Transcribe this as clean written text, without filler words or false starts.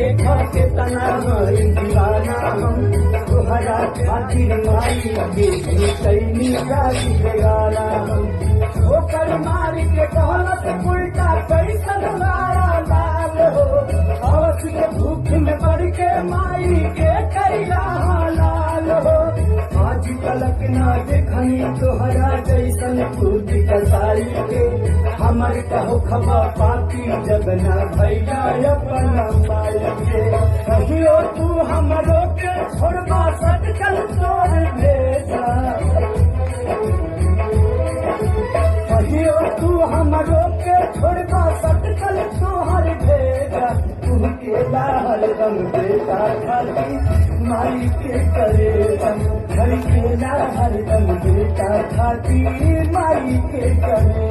देखा के तना दीवाना हम तुहरा खातिर माई के कैनी जाती बेगाना हम ओकर मार के कहलत उल्टा कैसन मारा लाल हो हवस के भूख में बढ़ के माई के कैला लाल हो आज तलक ना देखनी तोहरा जैसन टूट कसाई के हमर कहो खबा पाती जब ना भैया अपन माई के कहियो तू हमरो के छोड़बा सटकल तोर भेजा कहियो तू हमरो के छोड़बा सटकल तोहर भेजा तू केला हरदम बेटा खाती माई के करे घर केला हरदम बेटा खाती माई के करे